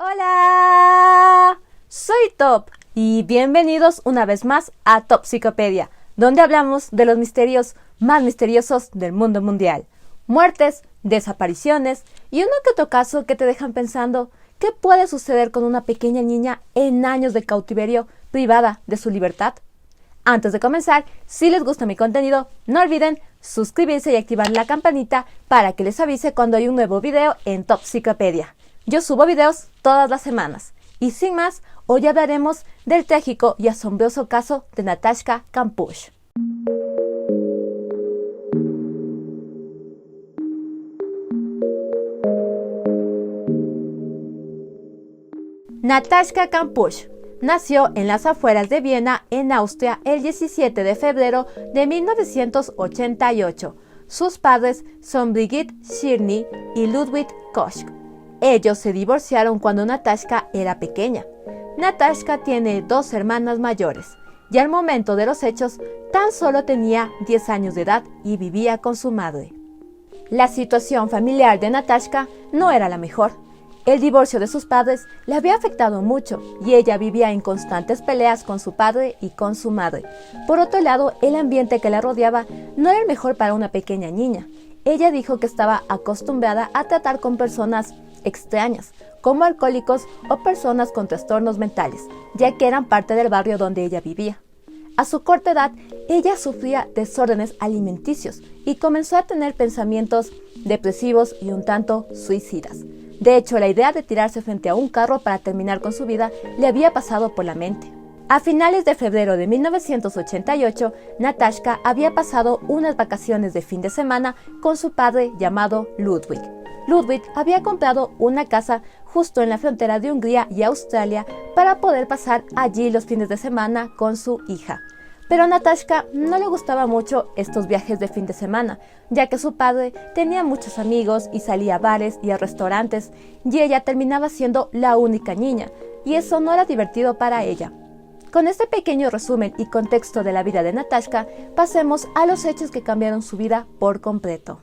Hola, soy Top y bienvenidos una vez más a Topsicopedia, donde hablamos de los misterios más misteriosos del mundo mundial. Muertes, desapariciones y uno que otro caso que te dejan pensando qué puede suceder con una pequeña niña en años de cautiverio privada de su libertad. Antes de comenzar, si les gusta mi contenido, no olviden suscribirse y activar la campanita para que les avise cuando hay un nuevo video en Topsicopedia. Yo subo videos todas las semanas. Y sin más, hoy hablaremos del trágico y asombroso caso de Natashka Kampusch. Natashka Kampusch nació en las afueras de Viena, en Austria, el 17 de febrero de 1988. Sus padres son Brigitte Schirny y Ludwig Koch. Ellos se divorciaron cuando Natashka era pequeña. Natashka tiene dos hermanas mayores y al momento de los hechos tan solo tenía 10 años de edad y vivía con su madre. La situación familiar de Natashka no era la mejor. El divorcio de sus padres le había afectado mucho y ella vivía en constantes peleas con su padre y con su madre. Por otro lado, el ambiente que la rodeaba no era el mejor para una pequeña niña. Ella dijo que estaba acostumbrada a tratar con personas extrañas, como alcohólicos o personas con trastornos mentales, ya que eran parte del barrio donde ella vivía. A su corta edad, ella sufría desórdenes alimenticios y comenzó a tener pensamientos depresivos y un tanto suicidas. De hecho, la idea de tirarse frente a un carro para terminar con su vida le había pasado por la mente. A finales de febrero de 1988, Natashka había pasado unas vacaciones de fin de semana con su padre llamado Ludwig. Ludwig había comprado una casa justo en la frontera de Hungría y Australia para poder pasar allí los fines de semana con su hija. Pero a Natashka no le gustaba mucho estos viajes de fin de semana, ya que su padre tenía muchos amigos y salía a bares y a restaurantes, y ella terminaba siendo la única niña, y eso no era divertido para ella. Con este pequeño resumen y contexto de la vida de Natashka, pasemos a los hechos que cambiaron su vida por completo.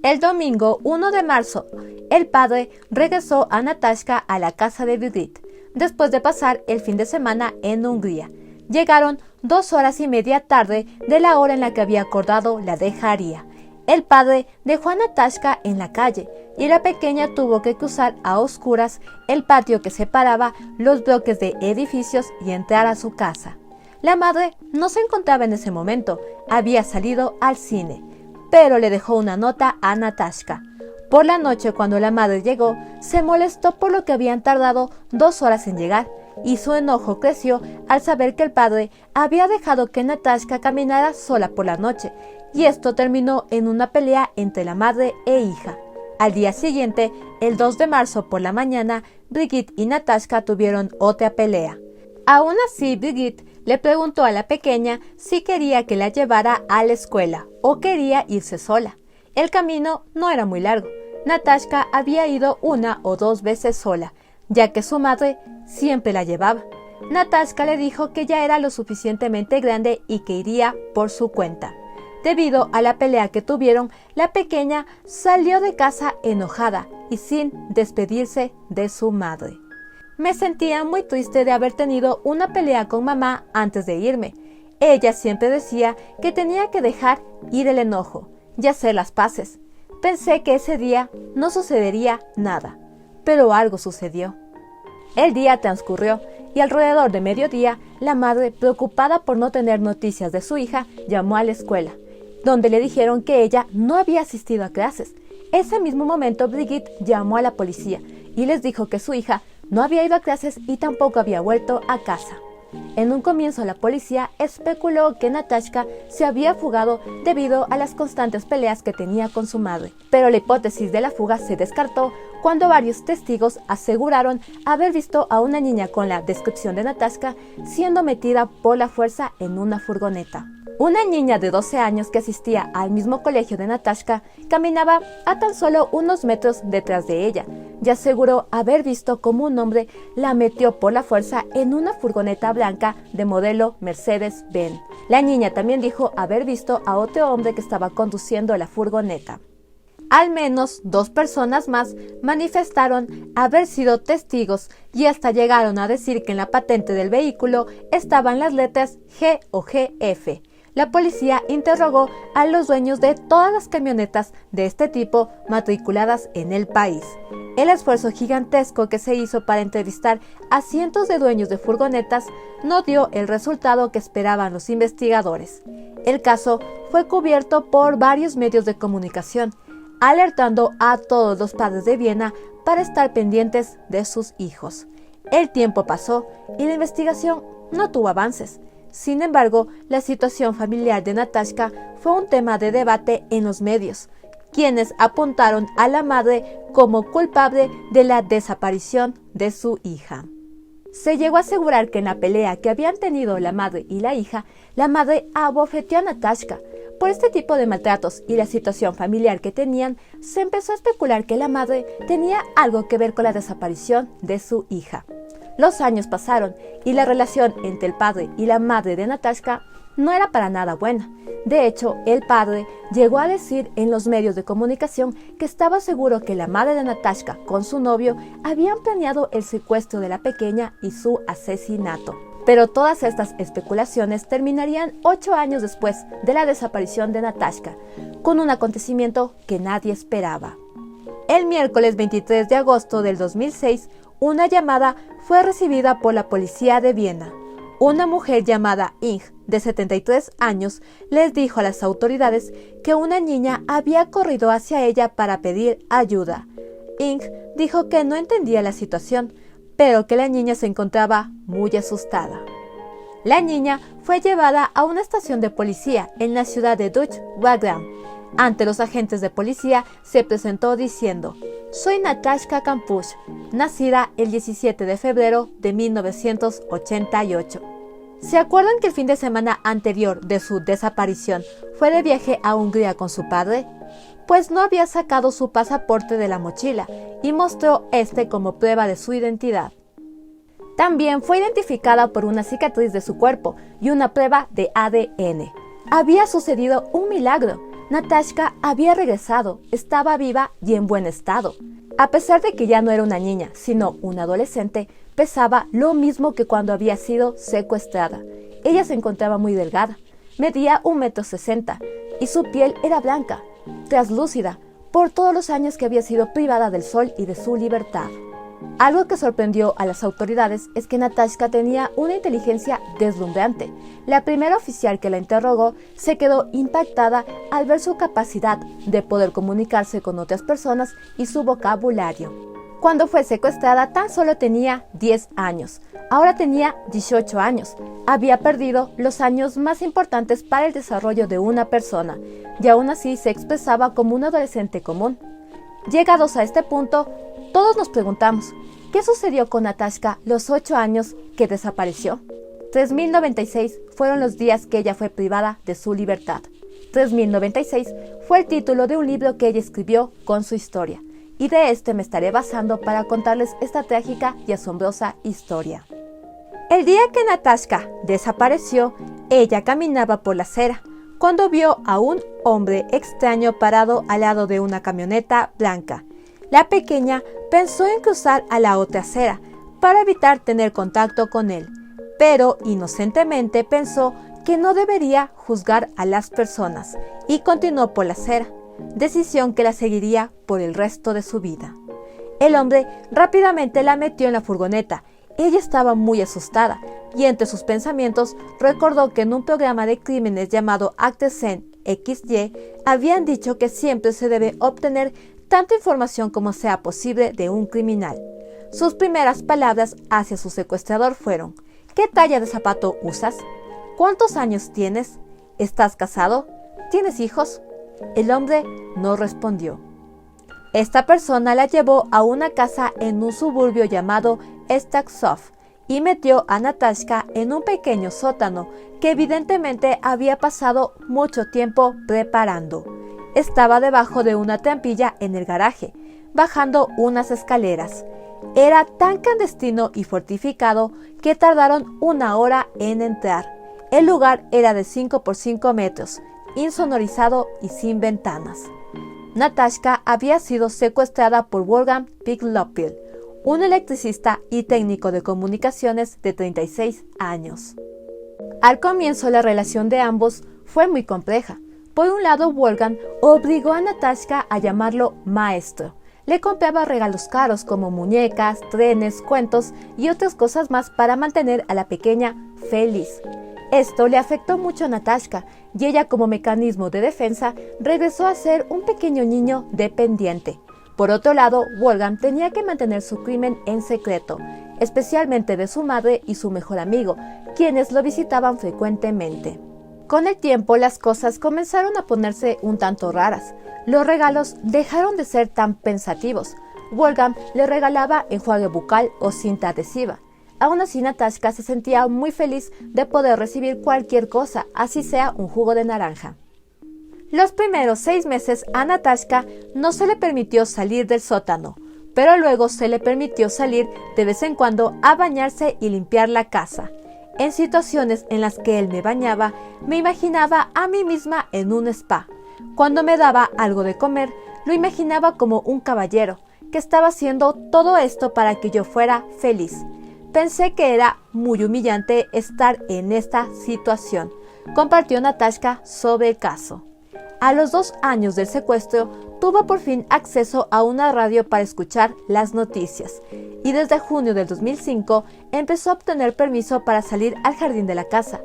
El domingo 1 de marzo, el padre regresó a Natashka a la casa de Brigitte, después de pasar el fin de semana en Hungría. Llegaron 2 horas y media tarde de la hora en la que había acordado la dejaría. El padre dejó a Natashka en la calle y la pequeña tuvo que cruzar a oscuras el patio que separaba los bloques de edificios y entrar a su casa. La madre no se encontraba en ese momento, había salido al cine, pero le dejó una nota a Natashka. Por la noche, cuando la madre llegó, se molestó por lo que habían tardado 2 horas en llegar, y su enojo creció al saber que el padre había dejado que Natashka caminara sola por la noche, y esto terminó en una pelea entre la madre e hija. Al día siguiente, el 2 de marzo por la mañana, Brigitte y Natashka tuvieron otra pelea. Aún así, Brigitte le preguntó a la pequeña si quería que la llevara a la escuela o quería irse sola. El camino no era muy largo. Natashka había ido 1 o 2 veces sola, ya que su madre siempre la llevaba. Natashka le dijo que ya era lo suficientemente grande y que iría por su cuenta. Debido a la pelea que tuvieron, la pequeña salió de casa enojada y sin despedirse de su madre. Me sentía muy triste de haber tenido una pelea con mamá antes de irme. Ella siempre decía que tenía que dejar ir el enojo y hacer las paces. Pensé que ese día no sucedería nada, pero algo sucedió. El día transcurrió y alrededor de mediodía, la madre, preocupada por no tener noticias de su hija, llamó a la escuela, donde le dijeron que ella no había asistido a clases. Ese mismo momento, Brigitte llamó a la policía y les dijo que su hija no había ido a clases y tampoco había vuelto a casa. En un comienzo, la policía especuló que Natashka se había fugado debido a las constantes peleas que tenía con su madre, pero la hipótesis de la fuga se descartó cuando varios testigos aseguraron haber visto a una niña con la descripción de Natashka siendo metida por la fuerza en una furgoneta. Una niña de 12 años que asistía al mismo colegio de Natashka caminaba a tan solo unos metros detrás de ella y aseguró haber visto cómo un hombre la metió por la fuerza en una furgoneta blanca de modelo Mercedes-Benz. La niña también dijo haber visto a otro hombre que estaba conduciendo la furgoneta. Al menos 2 personas más manifestaron haber sido testigos y hasta llegaron a decir que en la patente del vehículo estaban las letras G o GF. La policía interrogó a los dueños de todas las camionetas de este tipo matriculadas en el país. El esfuerzo gigantesco que se hizo para entrevistar a cientos de dueños de furgonetas no dio el resultado que esperaban los investigadores. El caso fue cubierto por varios medios de comunicación, alertando a todos los padres de Viena para estar pendientes de sus hijos. El tiempo pasó y la investigación no tuvo avances. Sin embargo, la situación familiar de Natashka fue un tema de debate en los medios, quienes apuntaron a la madre como culpable de la desaparición de su hija. Se llegó a asegurar que en la pelea que habían tenido la madre y la hija, la madre abofeteó a Natashka. Por este tipo de maltratos y la situación familiar que tenían, se empezó a especular que la madre tenía algo que ver con la desaparición de su hija. Los años pasaron y la relación entre el padre y la madre de Natashka no era para nada buena. De hecho, el padre llegó a decir en los medios de comunicación que estaba seguro que la madre de Natashka con su novio habían planeado el secuestro de la pequeña y su asesinato. Pero todas estas especulaciones terminarían 8 años después de la desaparición de Natashka, con un acontecimiento que nadie esperaba. El miércoles 23 de agosto del 2006, una llamada fue recibida por la policía de Viena. Una mujer llamada Ing, de 73 años, les dijo a las autoridades que una niña había corrido hacia ella para pedir ayuda. Ing dijo que no entendía la situación, pero que la niña se encontraba muy asustada. La niña fue llevada a una estación de policía en la ciudad de Deutsch-Wagram. Ante los agentes de policía se presentó diciendo: «Soy Natashka Kampusch, nacida el 17 de febrero de 1988. ¿Se acuerdan que el fin de semana anterior de su desaparición fue de viaje a Hungría con su padre? Pues no había sacado su pasaporte de la mochila y mostró este como prueba de su identidad. También fue identificada por una cicatriz de su cuerpo y una prueba de ADN. Había sucedido un milagro. Natashka había regresado, estaba viva y en buen estado. A pesar de que ya no era una niña, sino una adolescente, pesaba lo mismo que cuando había sido secuestrada. Ella se encontraba muy delgada, medía 1,60 m y su piel era blanca, translúcida, por todos los años que había sido privada del sol y de su libertad. Algo que sorprendió a las autoridades es que Natashka tenía una inteligencia deslumbrante. La primera oficial que la interrogó se quedó impactada al ver su capacidad de poder comunicarse con otras personas y su vocabulario. Cuando fue secuestrada tan solo tenía 10 años, ahora tenía 18 años. Había perdido los años más importantes para el desarrollo de una persona y aún así se expresaba como un adolescente común. Llegados a este punto, todos nos preguntamos, ¿qué sucedió con Natashka los 8 años que desapareció? 3096 fueron los días que ella fue privada de su libertad. 3096 fue el título de un libro que ella escribió con su historia, y de este me estaré basando para contarles esta trágica y asombrosa historia. El día que Natashka desapareció, ella caminaba por la acera, cuando vio a un hombre extraño parado al lado de una camioneta blanca. La pequeña pensó en cruzar a la otra acera para evitar tener contacto con él, pero inocentemente pensó que no debería juzgar a las personas y continuó por la acera, decisión que la seguiría por el resto de su vida. El hombre rápidamente la metió en la furgoneta. Ella estaba muy asustada y entre sus pensamientos recordó que en un programa de crímenes llamado Aktenzen XY habían dicho que siempre se debe obtener tanta información como sea posible de un criminal. Sus primeras palabras hacia su secuestrador fueron: ¿qué talla de zapato usas? ¿Cuántos años tienes? ¿Estás casado? ¿Tienes hijos? El hombre no respondió. Esta persona la llevó a una casa en un suburbio llamado Staksov y metió a Natashka en un pequeño sótano que evidentemente había pasado mucho tiempo preparando. Estaba debajo de una trampilla en el garaje, bajando unas escaleras. Era tan clandestino y fortificado que tardaron 1 hora en entrar. El lugar era de 5 por 5 metros, insonorizado y sin ventanas. Natashka había sido secuestrada por Wolfgang Piglopil, un electricista y técnico de comunicaciones de 36 años. Al comienzo la relación de ambos fue muy compleja. Por un lado, Wolfgang obligó a Natashka a llamarlo maestro. Le compraba regalos caros como muñecas, trenes, cuentos y otras cosas más para mantener a la pequeña feliz. Esto le afectó mucho a Natashka y ella, como mecanismo de defensa, regresó a ser un pequeño niño dependiente. Por otro lado, Wolfgang tenía que mantener su crimen en secreto, especialmente de su madre y su mejor amigo, quienes lo visitaban frecuentemente. Con el tiempo las cosas comenzaron a ponerse un tanto raras. Los regalos dejaron de ser tan pensativos. Wolfgang le regalaba enjuague bucal o cinta adhesiva. Aún así, Natashka se sentía muy feliz de poder recibir cualquier cosa, así sea un jugo de naranja. Los primeros 6 meses a Natashka no se le permitió salir del sótano, pero luego se le permitió salir de vez en cuando a bañarse y limpiar la casa. En situaciones en las que él me bañaba, me imaginaba a mí misma en un spa. Cuando me daba algo de comer, lo imaginaba como un caballero que estaba haciendo todo esto para que yo fuera feliz. Pensé que era muy humillante estar en esta situación, compartió Natashka sobre el caso. A los 2 años del secuestro, tuvo por fin acceso a una radio para escuchar las noticias, y desde junio del 2005 empezó a obtener permiso para salir al jardín de la casa.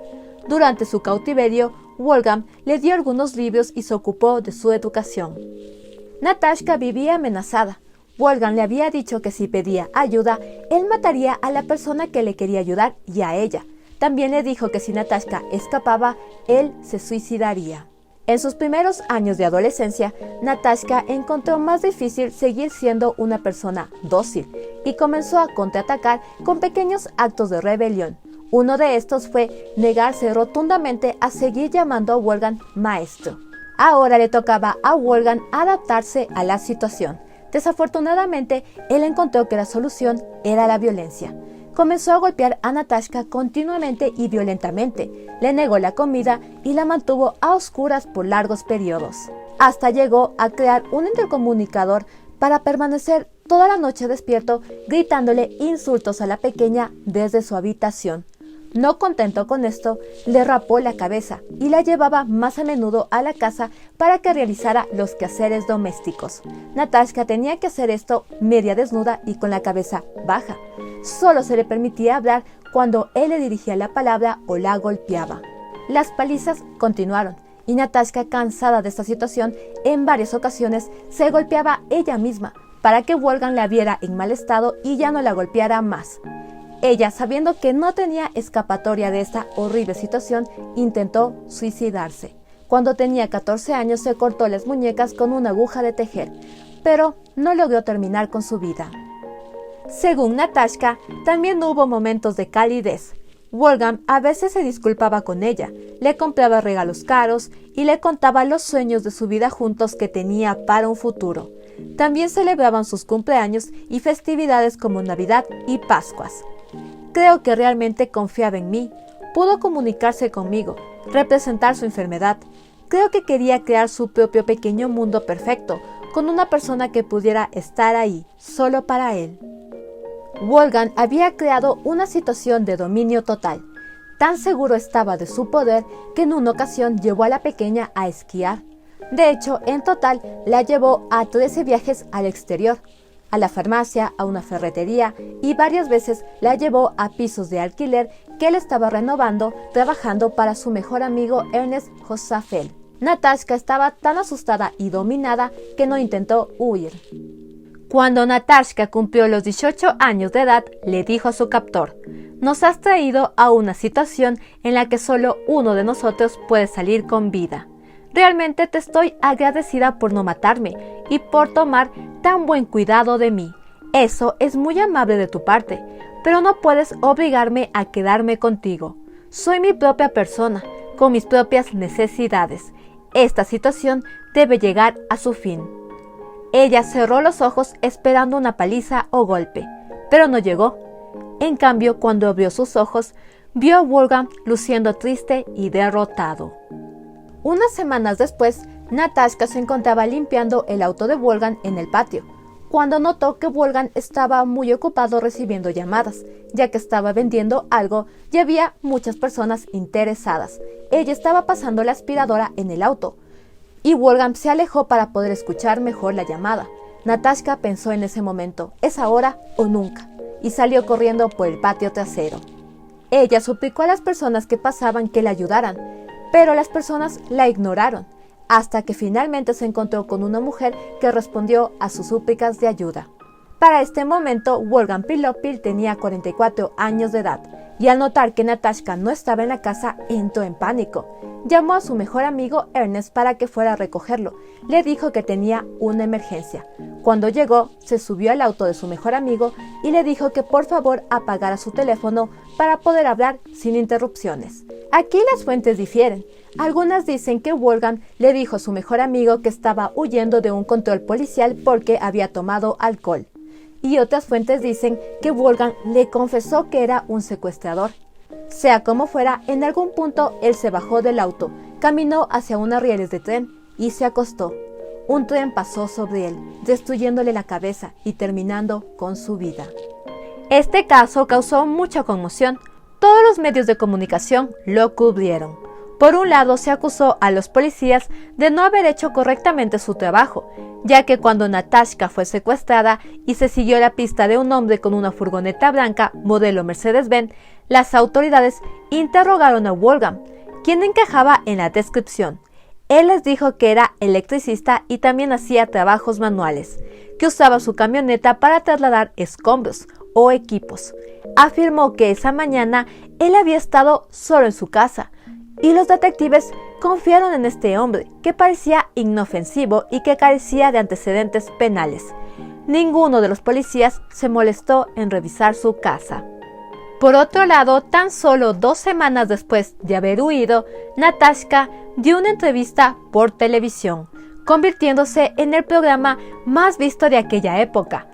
Durante su cautiverio, Wolfgang le dio algunos libros y se ocupó de su educación. Natashka vivía amenazada. Wolfgang le había dicho que si pedía ayuda, él mataría a la persona que le quería ayudar y a ella. También le dijo que si Natashka escapaba, él se suicidaría. En sus primeros años de adolescencia, Natashka encontró más difícil seguir siendo una persona dócil y comenzó a contraatacar con pequeños actos de rebelión. Uno de estos fue negarse rotundamente a seguir llamando a Wolfgang maestro. Ahora le tocaba a Wolfgang adaptarse a la situación. Desafortunadamente, él encontró que la solución era la violencia. Comenzó a golpear a Natashka continuamente y violentamente, le negó la comida y la mantuvo a oscuras por largos periodos. Hasta llegó a crear un intercomunicador para permanecer toda la noche despierto, gritándole insultos a la pequeña desde su habitación. No contento con esto, le rapó la cabeza y la llevaba más a menudo a la casa para que realizara los quehaceres domésticos. Natashka tenía que hacer esto media desnuda y con la cabeza baja. Solo se le permitía hablar cuando él le dirigía la palabra o la golpeaba. Las palizas continuaron y Natashka, cansada de esta situación, en varias ocasiones se golpeaba ella misma para que Wolfgang la viera en mal estado y ya no la golpeara más. Ella, sabiendo que no tenía escapatoria de esta horrible situación, intentó suicidarse. Cuando tenía 14 años se cortó las muñecas con una aguja de tejer, pero no logró terminar con su vida. Según Natashka, también hubo momentos de calidez. Wolfgang a veces se disculpaba con ella, le compraba regalos caros y le contaba los sueños de su vida juntos que tenía para un futuro. También celebraban sus cumpleaños y festividades como Navidad y Pascuas. Creo que realmente confiaba en mí. Pudo comunicarse conmigo, representar su enfermedad. Creo que quería crear su propio pequeño mundo perfecto, con una persona que pudiera estar ahí, solo para él. Wolfgang había creado una situación de dominio total. Tan seguro estaba de su poder que en una ocasión llevó a la pequeña a esquiar. De hecho, en total la llevó a 13 viajes al exterior, a la farmacia, a una ferretería y varias veces la llevó a pisos de alquiler que él estaba renovando trabajando para su mejor amigo Ernest Hossafeld. Natashka estaba tan asustada y dominada que no intentó huir. Cuando Natashka cumplió los 18 años de edad, le dijo a su captor: «Nos has traído a una situación en la que solo uno de nosotros puede salir con vida. Realmente te estoy agradecida por no matarme y por tomar tan buen cuidado de mí. Eso es muy amable de tu parte, pero no puedes obligarme a quedarme contigo. Soy mi propia persona, con mis propias necesidades. Esta situación debe llegar a su fin». Ella cerró los ojos esperando una paliza o golpe, pero no llegó. En cambio, cuando abrió sus ojos, vio a Wolfgang luciendo triste y derrotado. Unas semanas después, Natashka se encontraba limpiando el auto de Wolfgang en el patio, cuando notó que Wolfgang estaba muy ocupado recibiendo llamadas, ya que estaba vendiendo algo y había muchas personas interesadas. Ella estaba pasando la aspiradora en el auto, y Wolfgang se alejó para poder escuchar mejor la llamada. Natashka pensó en ese momento, es ahora o nunca, y salió corriendo por el patio trasero. Ella suplicó a las personas que pasaban que la ayudaran, pero las personas la ignoraron, hasta que finalmente se encontró con una mujer que respondió a sus súplicas de ayuda. Para este momento, Wolfgang Pilopil tenía 44 años de edad, y al notar que Natashka no estaba en la casa, entró en pánico. Llamó a su mejor amigo Ernest para que fuera a recogerlo. Le dijo que tenía una emergencia. Cuando llegó, se subió al auto de su mejor amigo y le dijo que por favor apagara su teléfono para poder hablar sin interrupciones. Aquí las fuentes difieren. Algunas dicen que Wolfgang le dijo a su mejor amigo que estaba huyendo de un control policial porque había tomado alcohol. Y otras fuentes dicen que Wolfgang le confesó que era un secuestrador. Sea como fuera, en algún punto él se bajó del auto, caminó hacia unas rieles de tren y se acostó. Un tren pasó sobre él, destruyéndole la cabeza y terminando con su vida. Este caso causó mucha conmoción. Todos los medios de comunicación lo cubrieron. Por un lado, se acusó a los policías de no haber hecho correctamente su trabajo, ya que cuando Natashka fue secuestrada y se siguió la pista de un hombre con una furgoneta blanca modelo Mercedes-Benz, las autoridades interrogaron a Wolfgang, quien encajaba en la descripción. Él les dijo que era electricista y también hacía trabajos manuales, que usaba su camioneta para trasladar escombros o equipos. Afirmó que esa mañana él había estado solo en su casa, y los detectives confiaron en este hombre, que parecía inofensivo y que carecía de antecedentes penales. Ninguno de los policías se molestó en revisar su casa. Por otro lado, tan solo 2 semanas después de haber huido, Natashka dio una entrevista por televisión, convirtiéndose en el programa más visto de aquella época.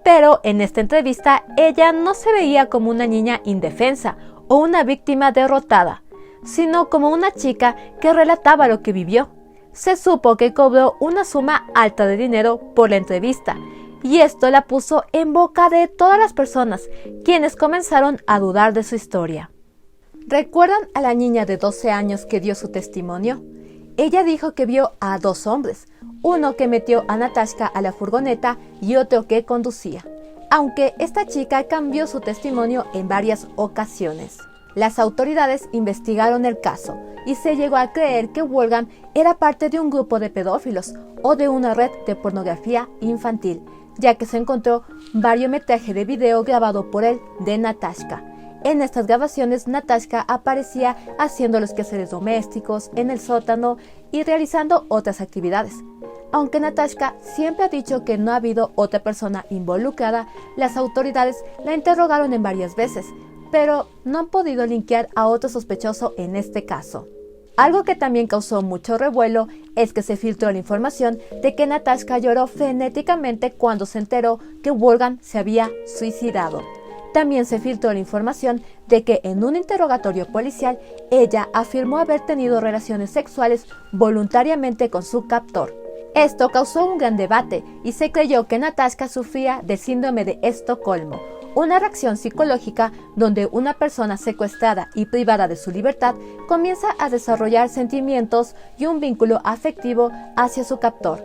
Pero en esta entrevista ella no se veía como una niña indefensa o una víctima derrotada, sino como una chica que relataba lo que vivió. Se supo que cobró una suma alta de dinero por la entrevista, y esto la puso en boca de todas las personas, quienes comenzaron a dudar de su historia. ¿Recuerdan a la niña de 12 años que dio su testimonio? Ella dijo que vio a 2 hombres, uno que metió a Natashka a la furgoneta y otro que conducía, aunque esta chica cambió su testimonio en varias ocasiones. Las autoridades investigaron el caso y se llegó a creer que Wolfgang era parte de un grupo de pedófilos o de una red de pornografía infantil, ya que se encontró variometraje de video grabado por él de Natashka. En estas grabaciones, Natashka aparecía haciendo los quehaceres domésticos en el sótano y realizando otras actividades. Aunque Natashka siempre ha dicho que no ha habido otra persona involucrada, las autoridades la interrogaron en varias veces, pero no han podido linkear a otro sospechoso en este caso. Algo que también causó mucho revuelo es que se filtró la información de que Natashka lloró frenéticamente cuando se enteró que Wolfgang se había suicidado. También se filtró la información de que en un interrogatorio policial ella afirmó haber tenido relaciones sexuales voluntariamente con su captor. Esto causó un gran debate y se creyó que Natashka sufría del síndrome de Estocolmo, una reacción psicológica donde una persona secuestrada y privada de su libertad comienza a desarrollar sentimientos y un vínculo afectivo hacia su captor.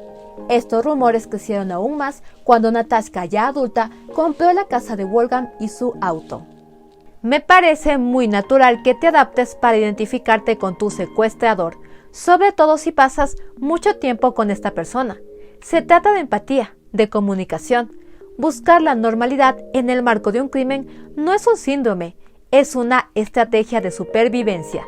Estos rumores crecieron aún más cuando Natashka, ya adulta, compró la casa de Wolfgang y su auto. Me parece muy natural que te adaptes para identificarte con tu secuestrador, sobre todo si pasas mucho tiempo con esta persona. Se trata de empatía, de comunicación. Buscar la normalidad en el marco de un crimen no es un síndrome, es una estrategia de supervivencia.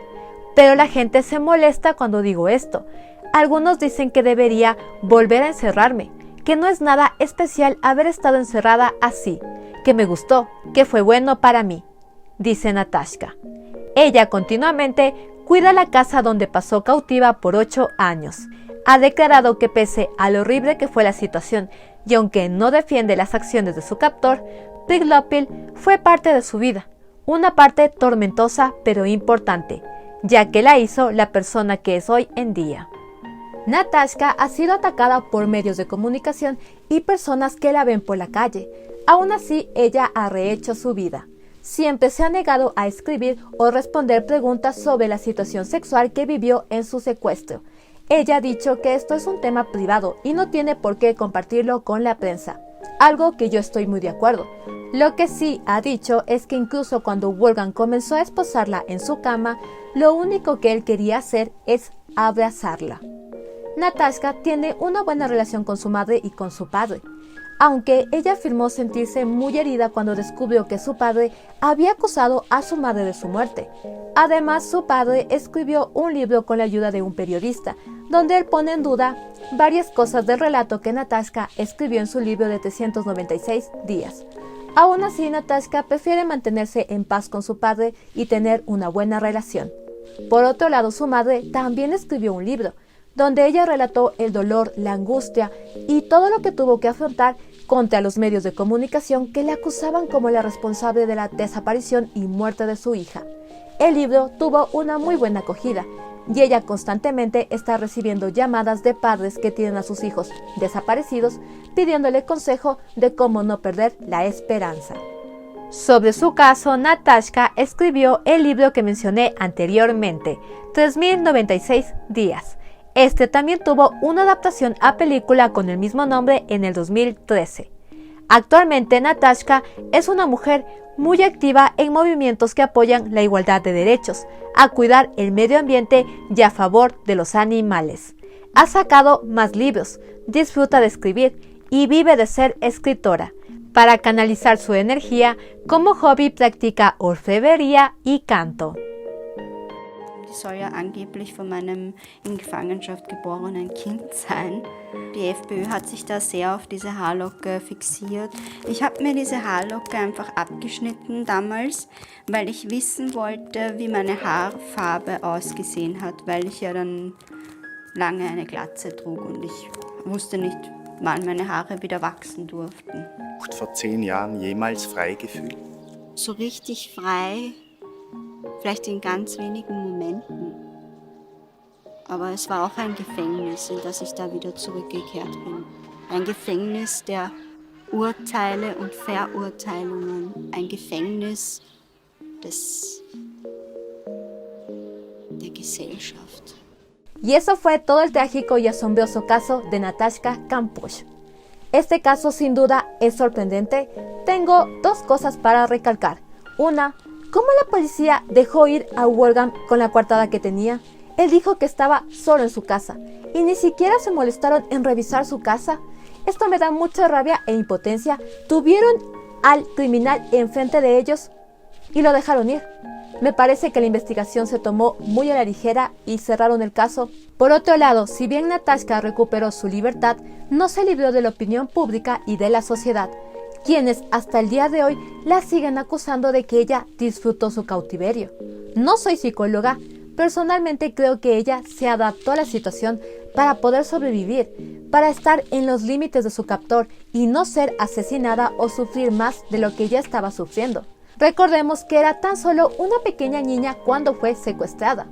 Pero la gente se molesta cuando digo esto. Algunos dicen que debería volver a encerrarme, que no es nada especial haber estado encerrada así, que me gustó, que fue bueno para mí, dice Natashka. Ella continuamente cuida la casa donde pasó cautiva por 8 años. Ha declarado que pese a lo horrible que fue la situación y aunque no defiende las acciones de su captor, Pilopil fue parte de su vida, una parte tormentosa pero importante, ya que la hizo la persona que es hoy en día. Natashka ha sido atacada por medios de comunicación y personas que la ven por la calle. Aún así, ella ha rehecho su vida. Siempre se ha negado a escribir o responder preguntas sobre la situación sexual que vivió en su secuestro. Ella ha dicho que esto es un tema privado y no tiene por qué compartirlo con la prensa, algo que yo estoy muy de acuerdo. Lo que sí ha dicho es que incluso cuando Wolfgang comenzó a esposarla en su cama, lo único que él quería hacer es abrazarla. Natashka tiene una buena relación con su madre y con su padre, aunque ella afirmó sentirse muy herida cuando descubrió que su padre había acusado a su madre de su muerte. Además, su padre escribió un libro con la ayuda de un periodista, donde él pone en duda varias cosas del relato que Natashka escribió en su libro de 396 días. Aún así, Natashka prefiere mantenerse en paz con su padre y tener una buena relación. Por otro lado, su madre también escribió un libro, donde ella relató el dolor, la angustia y todo lo que tuvo que afrontar contra los medios de comunicación que le acusaban como la responsable de la desaparición y muerte de su hija. El libro tuvo una muy buena acogida y ella constantemente está recibiendo llamadas de padres que tienen a sus hijos desaparecidos pidiéndole consejo de cómo no perder la esperanza. Sobre su caso, Natashka escribió el libro que mencioné anteriormente, 3096 días. Este también tuvo una adaptación a película con el mismo nombre en el 2013. Actualmente, Natashka es una mujer muy activa en movimientos que apoyan la igualdad de derechos, a cuidar el medio ambiente y a favor de los animales. Ha sacado más libros, disfruta de escribir y vive de ser escritora. Para canalizar su energía, como hobby practica orfebrería y canto. Soll ja angeblich von meinem in Gefangenschaft geborenen Kind sein. Die FPÖ hat sich da sehr auf diese Haarlocke fixiert. Ich habe mir diese Haarlocke einfach abgeschnitten damals, weil ich wissen wollte, wie meine Haarfarbe ausgesehen hat, weil ich ja dann lange eine Glatze trug und ich wusste nicht, wann meine Haare wieder wachsen durften. Vor 10 Jahren jemals frei gefühlt? So richtig frei, vielleicht in ganz wenigen Momenten. Aber es war auch ein Gefängnis, in das ich da wieder zurückgekehrt bin. Ein Gefängnis der Urteile und Verurteilungen. Ein Gefängnis der Gesellschaft. Y eso fue todo el trágico y asombroso caso de Natashka Kampusch. Este caso sin duda es sorprendente. Tengo dos cosas para recalcar. Una, ¿cómo la policía dejó ir a Wolfgang con la coartada que tenía? Él dijo que estaba solo en su casa y ni siquiera se molestaron en revisar su casa. Esto me da mucha rabia e impotencia. Tuvieron al criminal enfrente de ellos y lo dejaron ir. Me parece que la investigación se tomó muy a la ligera y cerraron el caso. Por otro lado, si bien Natashka recuperó su libertad, no se libró de la opinión pública y de la sociedad, quienes hasta el día de hoy la siguen acusando de que ella disfrutó su cautiverio. No soy psicóloga, personalmente creo que ella se adaptó a la situación para poder sobrevivir, para estar en los límites de su captor y no ser asesinada o sufrir más de lo que ella estaba sufriendo. Recordemos que era tan solo una pequeña niña cuando fue secuestrada.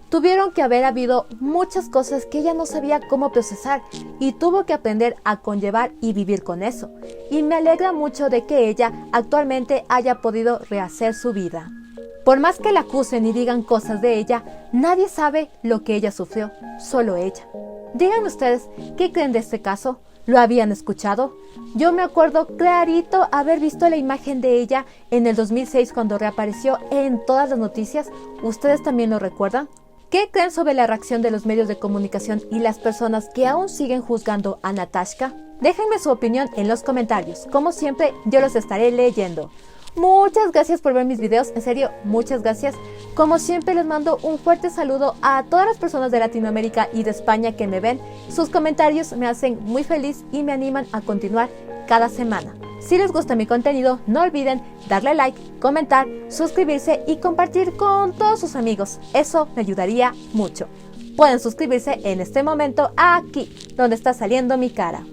Tuvieron que haber habido muchas cosas que ella no sabía cómo procesar y tuvo que aprender a conllevar y vivir con eso. Y me alegra mucho de que ella actualmente haya podido rehacer su vida. Por más que la acusen y digan cosas de ella, nadie sabe lo que ella sufrió, solo ella. Díganme ustedes, ¿qué creen de este caso? ¿Lo habían escuchado? Yo me acuerdo clarito haber visto la imagen de ella en el 2006 cuando reapareció en todas las noticias. ¿Ustedes también lo recuerdan? ¿Qué creen sobre la reacción de los medios de comunicación y las personas que aún siguen juzgando a Natashka? Déjenme su opinión en los comentarios. Como siempre, yo los estaré leyendo. Muchas gracias por ver mis videos, en serio, muchas gracias. Como siempre les mando un fuerte saludo a todas las personas de Latinoamérica y de España que me ven. Sus comentarios me hacen muy feliz y me animan a continuar cada semana. Si les gusta mi contenido, no olviden darle like, comentar, suscribirse y compartir con todos sus amigos. Eso me ayudaría mucho. Pueden suscribirse en este momento aquí, donde está saliendo mi cara.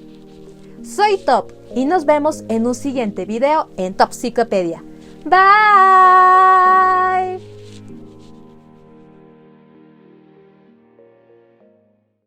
Soy Top y nos vemos en un siguiente video en Topsicopedia. Bye.